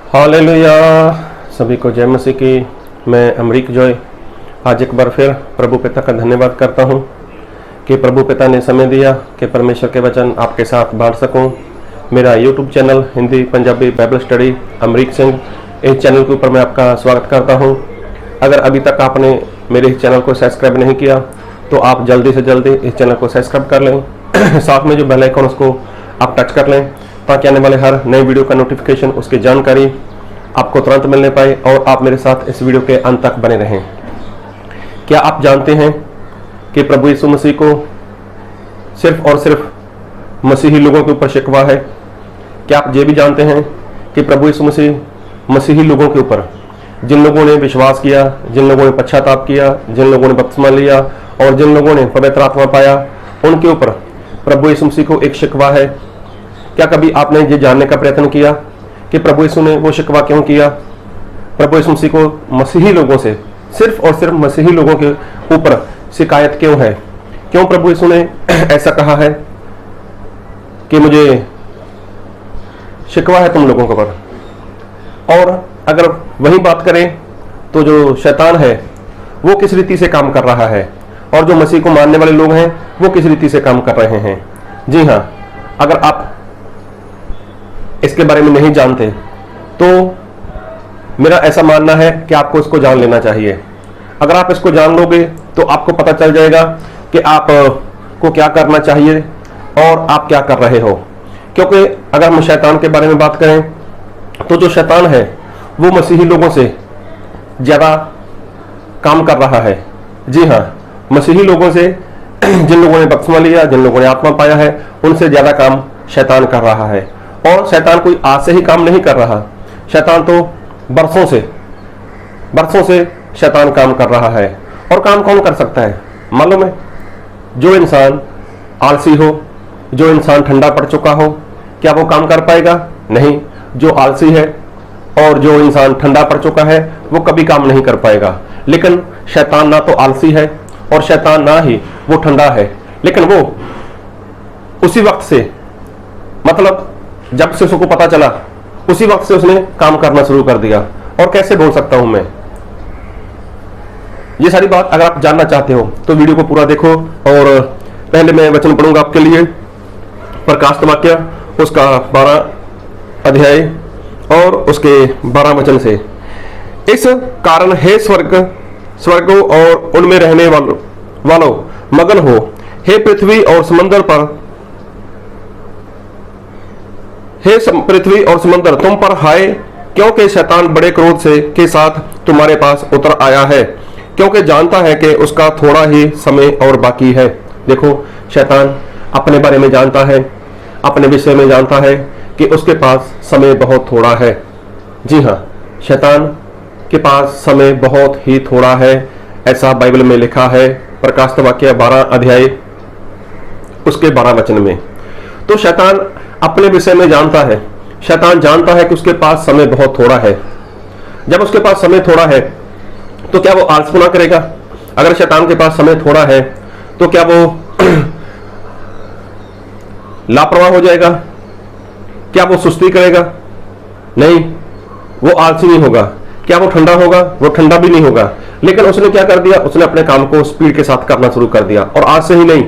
Hallelujah. सभी को जय मसीह की। मैं अमरीक जॉय आज एक बार फिर प्रभु पिता का धन्यवाद करता हूँ कि प्रभु पिता ने समय दिया कि परमेश्वर के वचन आपके साथ बांट सकूँ। मेरा YouTube channel Hindi Punjabi Bible study Amrik Singh, इस चैनल के ऊपर मैं आपका स्वागत करता हूँ। अगर अभी तक आपने मेरे इस चैनल को सब्सक्राइब नहीं किया तो आप जल्दी से जल्दी इस चैनल को सब्सक्राइब कर लें। साथ में जो बेल आइकन उसको आप टच कर लें ताकि आने वाले हर नई वीडियो का नोटिफिकेशन, उसकी जानकारी आपको तुरंत मिलने पाए और आप मेरे साथ इस वीडियो के अंत तक बने रहें। क्या आप जानते हैं कि प्रभु यीशु मसीह को सिर्फ और सिर्फ मसीही लोगों के ऊपर शिकवा है? क्या आप ये भी जानते हैं कि प्रभु यीशु मसीह मसीही लोगों के ऊपर, जिन लोगों ने विश्वास किया, जिन लोगों ने पश्चाताप किया, जिन लोगों ने बपतिस्मा लिया और जिन लोगों ने पवित्र आत्मा पाया, उनके ऊपर प्रभु यीशु मसीह को एक शिकवा है? क्या कभी आपने ये जानने का प्रयत्न किया कि प्रभु यीशु ने वो शिकवा क्यों किया? प्रभु यीशु मसीह को मसीही लोगों से, सिर्फ और सिर्फ मसीही लोगों के ऊपर शिकायत क्यों है? क्यों प्रभु यीशु ने ऐसा कहा है कि मुझे शिकवा है तुम लोगों के ऊपर? और अगर वही बात करें तो जो शैतान है वो किस रीति से काम कर रहा है और जो मसीह को मानने वाले लोग हैं वो किस रीति से काम कर रहे हैं? जी हाँ, अगर आप इसके बारे में नहीं जानते तो मेरा ऐसा मानना है कि आपको इसको जान लेना चाहिए। अगर आप इसको जान लोगे तो आपको पता चल जाएगा कि आप को क्या करना चाहिए और आप क्या कर रहे हो। क्योंकि अगर हम शैतान के बारे में बात करें तो जो शैतान है वो मसीही लोगों से ज़्यादा काम कर रहा है। जी हाँ, मसीही लोगों से, जिन लोगों ने बपतिस्मा लिया, जिन लोगों ने आत्मा पाया है, उनसे ज़्यादा काम शैतान कर रहा है। और शैतान कोई आज से ही काम नहीं कर रहा, शैतान तो बरसों से शैतान काम कर रहा है। और काम कौन कर सकता है मालूम है? जो इंसान आलसी हो, जो इंसान ठंडा पड़ चुका हो, क्या वो काम कर पाएगा? नहीं। जो आलसी है और जो इंसान ठंडा पड़ चुका है वो कभी काम नहीं कर पाएगा। लेकिन शैतान ना तो आलसी है और शैतान ना ही वो ठंडा है, लेकिन वो उसी वक्त से, मतलब जब से उसको पता चला उसी वक्त से उसने काम करना शुरू कर दिया। और कैसे बोल सकता हूं मैं ये सारी बात? अगर आप जानना चाहते हो तो वीडियो को पूरा देखो। और पहले मैं वचन पढ़ूंगा आपके लिए, प्रकाशित वाक्य उसका 12 अध्याय और उसके 12 वचन से। इस कारण हे स्वर्गों और उनमें रहने वालों मगन हो, हे पृथ्वी और समुद्र पर, हे पृथ्वी और समुद्र तुम पर हाय, क्योंकि शैतान बड़े क्रोध से के साथ तुम्हारे पास उतर आया है, क्योंकि जानता है कि उसका थोड़ा ही समय और बाकी है। देखो, शैतान अपने बारे में जानता है, अपने विषय में जानता है कि उसके पास समय बहुत थोड़ा है। जी हाँ, शैतान के पास समय बहुत ही थोड़ा है, ऐसा बाइबल में लिखा है, प्रकाशित वाक्य 12 अध्याय उसके 12 वचन में। तो शैतान अपने विषय में जानता है, शैतान जानता है कि उसके पास समय बहुत थोड़ा है। जब उसके पास समय थोड़ा है तो क्या वो आलसपना करेगा? अगर शैतान के पास समय थोड़ा है तो क्या वो लापरवाह हो जाएगा? क्या वो सुस्ती करेगा? नहीं, वो आलसी नहीं होगा। क्या वो ठंडा होगा? वो ठंडा भी नहीं होगा। लेकिन उसने क्या कर दिया? उसने अपने काम को स्पीड के साथ करना शुरू कर दिया। और आज से ही नहीं,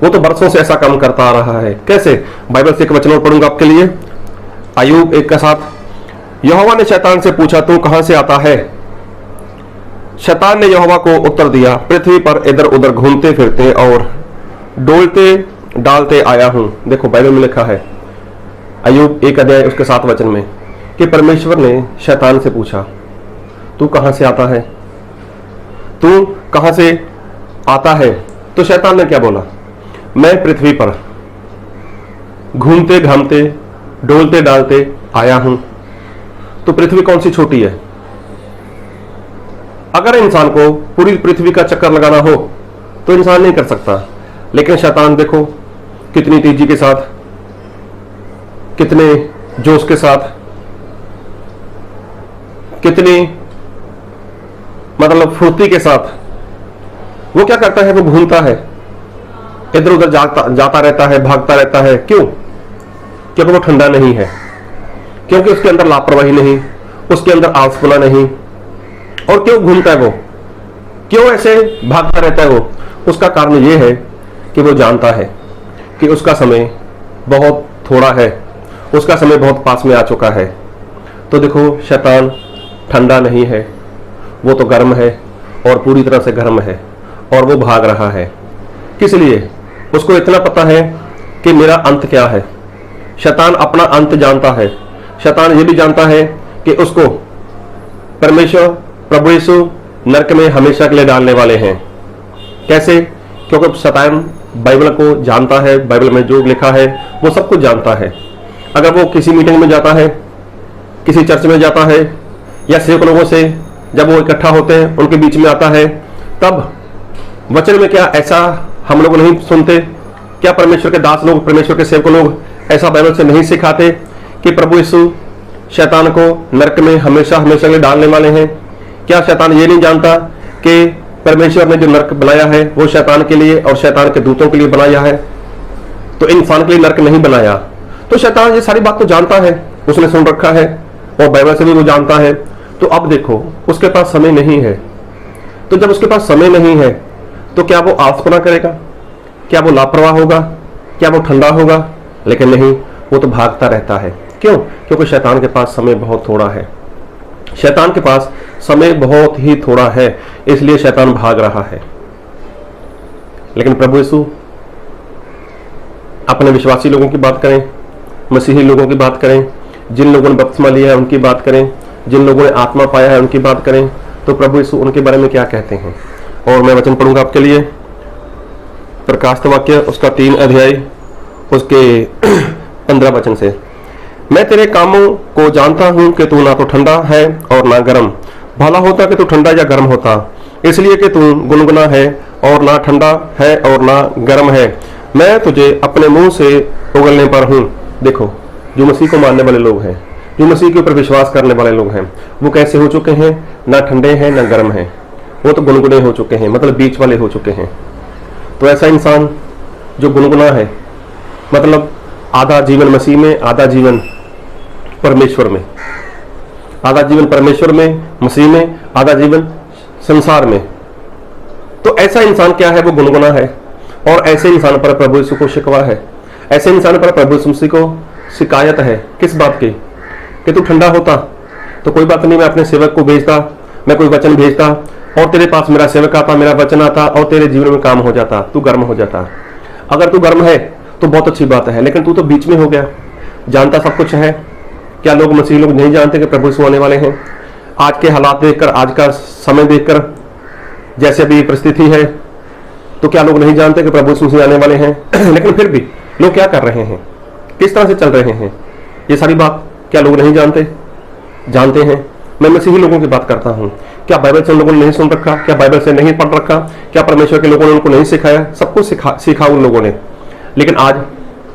वो तो बरसों से ऐसा काम करता आ रहा है। कैसे? बाइबल से एक वचन और पढ़ूंगा आपके लिए, अय्यूब 1 का 7। यहोवा ने शैतान से पूछा, तू कहां से आता है? शैतान ने यहोवा को उत्तर दिया, पृथ्वी पर इधर उधर घूमते फिरते और डोलते डालते आया हूं। देखो, बाइबल में लिखा है अय्यूब 1 अध्याय उसके 7 वचन में कि परमेश्वर ने शैतान से पूछा, तू कहां से आता है? तू कहां से आता है? तो शैतान ने क्या बोला? मैं पृथ्वी पर घूमते घामते डोलते डालते आया हूं। तो पृथ्वी कौन सी छोटी है? अगर इंसान को पूरी पृथ्वी का चक्कर लगाना हो तो इंसान नहीं कर सकता। लेकिन शैतान देखो कितनी तेजी के साथ, कितने जोश के साथ, कितनी मतलब फुर्ती के साथ वो क्या करता है? वो घूमता है, इधर उधर जाता रहता है, भागता रहता है। क्यों? क्योंकि वो ठंडा नहीं है। क्योंकि उसके अंदर लापरवाही नहीं, उसके अंदर आलसपना नहीं। और क्यों घूमता है वो, क्यों ऐसे भागता रहता है वो? उसका कारण ये है कि वो जानता है कि उसका समय बहुत थोड़ा है, उसका समय बहुत पास में आ चुका है। तो देखो, शैतान ठंडा नहीं है, वो तो गर्म है और पूरी तरह से गर्म है, और वो भाग रहा है। किस लिए? उसको इतना पता है कि मेरा अंत क्या है। शैतान अपना अंत जानता है। शैतान ये भी जानता है कि उसको परमेश्वर प्रभु यीशु नरक में हमेशा के लिए डालने वाले हैं। कैसे? क्योंकि शैतान बाइबल को जानता है, बाइबल में जो लिखा है वो सब कुछ जानता है। अगर वो किसी मीटिंग में जाता है, किसी चर्च में जाता है, या सेवक लोगों से जब वो इकट्ठा होते हैं उनके बीच में आता है, तब वचन में क्या ऐसा हम लोग नहीं सुनते? क्या परमेश्वर के दास लोग, परमेश्वर के सेवक लोग ऐसा बाइबल से नहीं सिखाते कि प्रभु यीशु शैतान को नरक में हमेशा हमेशा के लिए डालने वाले हैं? क्या शैतान ये नहीं जानता कि परमेश्वर ने जो नरक बनाया है वो शैतान के लिए और शैतान के दूतों के लिए बनाया है, तो इंसान के लिए नरक नहीं बनाया? तो शैतान ये सारी बात तो जानता है, उसने सुन रखा है और बाइबल से भी वो जानता है। तो अब देखो, उसके पास समय नहीं है। तो जब उसके पास समय नहीं है तो क्या वो आलसपना करेगा? क्या वो लापरवाह होगा? क्या वो ठंडा होगा? लेकिन नहीं, वो तो भागता रहता है। क्यों? क्योंकि शैतान के पास समय बहुत थोड़ा है। शैतान के पास समय बहुत ही थोड़ा है, इसलिए शैतान भाग रहा है। लेकिन प्रभु यीशु अपने विश्वासी लोगों की बात करें, मसीही लोगों की बात करें, जिन लोगों ने बपतिस्मा लिया है उनकी बात करें, जिन लोगों ने आत्मा पाया है उनकी बात करें, तो प्रभु यीशु उनके बारे में क्या कहते हैं? और मैं वचन पढ़ूंगा आपके लिए, प्रकाशित वाक्य उसका 3 अध्याय उसके 15 वचन से। मैं तेरे कामों को जानता हूं कि तू ना तो ठंडा है और ना गर्म। भला होता कि तू ठंडा या गर्म होता, इसलिए कि तू गुनगुना है और ना ठंडा है और ना गर्म है। मैं तुझे अपने मुंह से उगलने पर हूं। देखो, जो मसीह को मानने वाले लोग हैं, जो मसीह के ऊपर विश्वास करने वाले लोग हैं, वो कैसे हो चुके हैं? ना ठंडे हैं ना गर्म हैं, वो तो गुनगुने हो चुके हैं, मतलब बीच वाले हो चुके हैं। तो ऐसा इंसान जो गुनगुना है, मतलब आधा जीवन मसीह में, आधा जीवन परमेश्वर में, आधा जीवन परमेश्वर में मसीह में, आधा जीवन संसार में। तो ऐसा इंसान क्या है? वो गुनगुना है। और ऐसे इंसान पर प्रभु यीशु को शिकवा है, ऐसे इंसान पर प्रभु यीशु मसीह को शिकायत है। किस बात की? कि तू ठंडा होता तो कोई बात नहीं, मैं अपने सेवक को भेजता, मैं कोई वचन भेजता और तेरे पास मेरा सेवक आता, मेरा वचन आता और तेरे जीवन में काम हो जाता, तू गर्म हो जाता। अगर तू गर्म है तो बहुत अच्छी बात है, लेकिन तू तो बीच में हो गया, जानता सब कुछ है। क्या लोग, मसीह लोग नहीं जानते कि प्रभु यीशु आने वाले हैं? आज के हालात देखकर, आज का समय देखकर, जैसे अभी परिस्थिति है, तो क्या लोग नहीं जानते कि प्रभु यीशु आने वाले हैं? लेकिन फिर भी लोग क्या कर रहे हैं, किस तरह से चल रहे हैं, ये सारी बात क्या लोग नहीं जानते? जानते हैं। मैं मसीही लोगों की बात करता हूँ। क्या बाइबल से उन लोगों ने नहीं सुन रखा? क्या बाइबल से नहीं पढ़ रखा? क्या परमेश्वर के लोगों ने उनको नहीं सिखाया? सब कुछ सीखा उन लोगों ने। लेकिन आज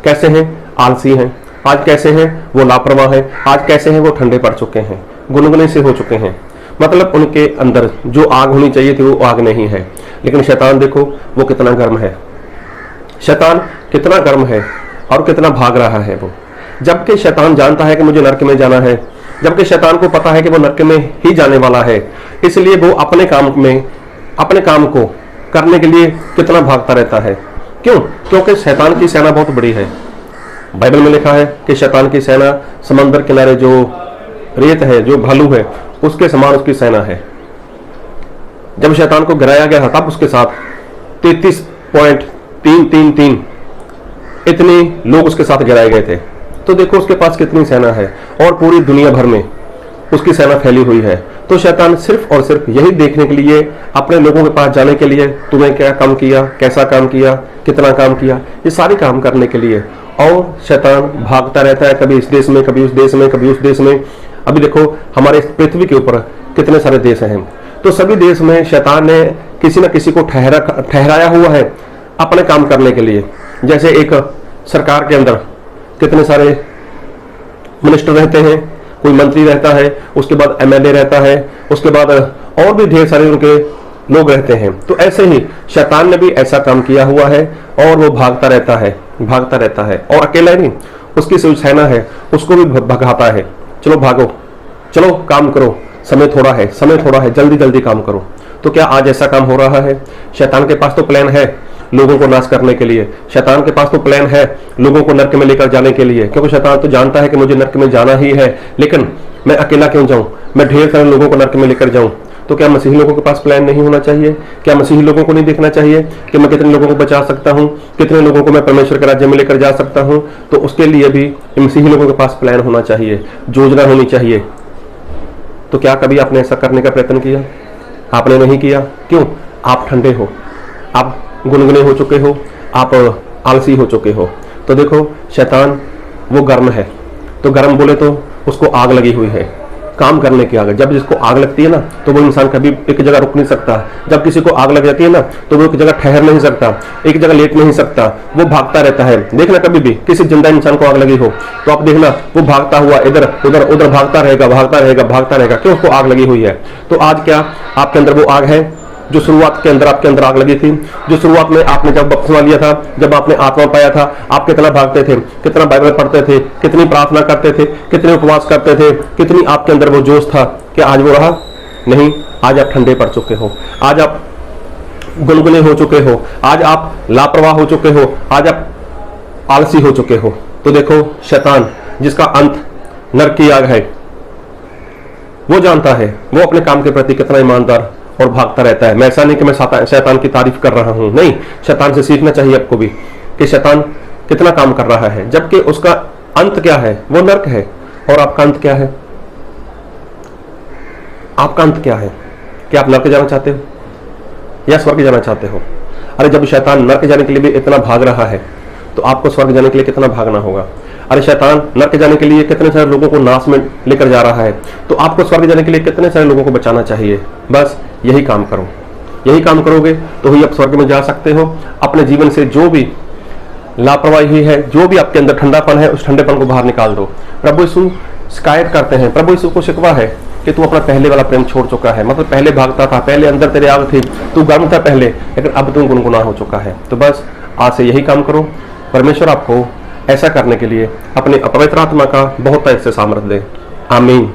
कैसे हैं? आलसी हैं। आज कैसे हैं? वो लापरवाह हैं। आज कैसे हैं? वो ठंडे पड़ चुके हैं, गुनगुने से हो चुके हैं। मतलब उनके अंदर जो आग होनी चाहिए थी वो आग नहीं है। लेकिन शैतान देखो वो कितना गर्म है, शैतान कितना गर्म है और कितना भाग रहा है वो। जबकि शैतान जानता है कि मुझे नरक में जाना है, जबकि शैतान को पता है कि वो नरक में ही जाने वाला है, इसलिए वो अपने काम को करने के लिए कितना भागता रहता है। क्यों? क्योंकि शैतान की सेना बहुत बड़ी है। बाइबल में लिखा है कि शैतान की सेना समंदर किनारे जो रेत है, जो भालू है, उसके समान उसकी सेना है। जब शैतान को गिराया गया था तब उसके साथ 33.333 इतने लोग उसके साथ गिराए गए थे। तो देखो उसके पास कितनी सेना है और पूरी दुनिया भर में उसकी सेना फैली हुई है। तो शैतान सिर्फ और सिर्फ यही देखने के लिए, अपने लोगों के पास जाने के लिए, तुमने क्या काम किया, कैसा काम किया, कितना काम किया, ये सारे काम करने के लिए। और शैतान भागता रहता है, कभी इस देश में, कभी उस देश में, कभी उस देश में। अभी देखो हमारे पृथ्वी के ऊपर कितने सारे देश हैं, तो सभी देश में शैतान ने किसी न किसी को ठहराया हुआ है अपने काम करने के लिए। जैसे एक सरकार के अंदर कितने सारे मिनिस्टर रहते हैं, कोई मंत्री रहता है, उसके बाद एमएलए रहता है, उसके बाद और भी ढेर सारे उनके लोग रहते हैं। तो ऐसे ही शैतान ने भी ऐसा काम किया हुआ है और वो भागता रहता है और अकेला नहीं, उसकी जो सेना है उसको भी भगाता है। चलो भागो, चलो काम करो, समय थोड़ा है, समय थोड़ा है, जल्दी जल्दी काम करो। तो क्या आज ऐसा काम हो रहा है? शैतान के पास तो प्लान है लोगों को नाश करने के लिए, शैतान के पास तो प्लान है लोगों को नरक में लेकर जाने के लिए, क्योंकि शैतान तो जानता है कि मुझे नरक में जाना ही है, लेकिन मैं अकेला क्यों जाऊं, मैं ढेर सारे लोगों को नरक में लेकर जाऊं। तो क्या मसीही लोगों के पास प्लान नहीं होना चाहिए? क्या मसीही लोगों को नहीं देखना चाहिए कि मैं कितने लोगों को बचा सकता हूं, कितने लोगों को मैं परमेश्वर के राज्य में लेकर जा सकता हूं? तो उसके लिए भी मसीही लोगों के पास प्लान होना चाहिए, योजना होनी चाहिए। तो क्या कभी आपने ऐसा करने का प्रयत्न किया? आपने नहीं किया। क्यों? आप ठंडे हो, आप गुनगुने हो चुके हो, आप आलसी हो चुके हो। तो देखो, शैतान वो गर्म है, तो गर्म बोले तो उसको आग लगी हुई है, काम करने की आग। जब जिसको आग लगती है ना, तो वो इंसान कभी एक जगह रुक नहीं सकता। जब किसी को आग लग जाती है ना, तो वो एक जगह ठहर नहीं सकता, एक जगह लेट नहीं सकता, वो भागता रहता है। देखना कभी भी किसी जिंदा इंसान को आग लगी हो तो आप देखना वो भागता हुआ इधर उधर उधर भागता रहेगा, भागता रहेगा, भागता रहेगा। क्यों? उसको आग लगी हुई है। तो आज क्या आपके अंदर वो आग है जो शुरुआत के अंदर आपके अंदर आग लगी थी? जो शुरुआत में आपने जब बपतिस्मा लिया था, जब आपने आत्मा पाया था, आप कितना भागते थे, कितना बाइबल पढ़ते थे, कितनी प्रार्थना करते थे, कितने उपवास करते थे, कितनी आपके अंदर वो जोश था? क्या आज वो रहा? नहीं। आज आप ठंडे पड़ चुके हो, आज आप गुनगुने हो चुके हो, आज आप लापरवाह हो चुके हो, आज आप आलसी हो चुके हो। तो देखो, शैतान जिसका अंत नरक की आग है, वो जानता है वो अपने काम के प्रति कितना ईमानदार और भागता रहता है। मैं ऐसा नहीं कि मैं शैतान की तारीफ कर रहा हूं, नहीं, शैतान से सीखना चाहिए आपको भी कि शैतान कितना काम कर रहा है, जबकि उसका अंत क्या है? वो नरक है। और आपका अंत क्या है? आपका अंत क्या है? क्या आप नरक जाना चाहते हो या स्वर्ग जाना चाहते हो? अरे जब शैतान नरक जाने के लिए भी इतना भाग रहा है, तो आपको स्वर्ग जाने के लिए कितना भागना होगा? अरे शैतान नरक जाने के लिए कितने सारे लोगों को नाश में लेकर जा रहा है, तो आपको स्वर्ग जाने के लिए कितने सारे लोगों को बचाना चाहिए? बस यही काम करो, यही काम करोगे तो ही आप स्वर्ग में जा सकते हो। अपने जीवन से जो भी लापरवाही है, जो भी आपके अंदर ठंडापन है, उस ठंडेपन को बाहर निकाल दो। प्रभु यीशु शिकायत करते हैं, प्रभु यीशु को शिकवा है कि तू अपना पहले वाला प्रेम छोड़ चुका है। मतलब पहले भागता था, पहले अंदर तेरे आग थी, तू गर्म था पहले, लेकिन अब तू गुनगुना हो चुका है। तो बस आज से यही काम करो। परमेश्वर आपको ऐसा करने के लिए अपनी अपवित्र आत्मा का बहुत से सामर्थ्य दे। आमीन।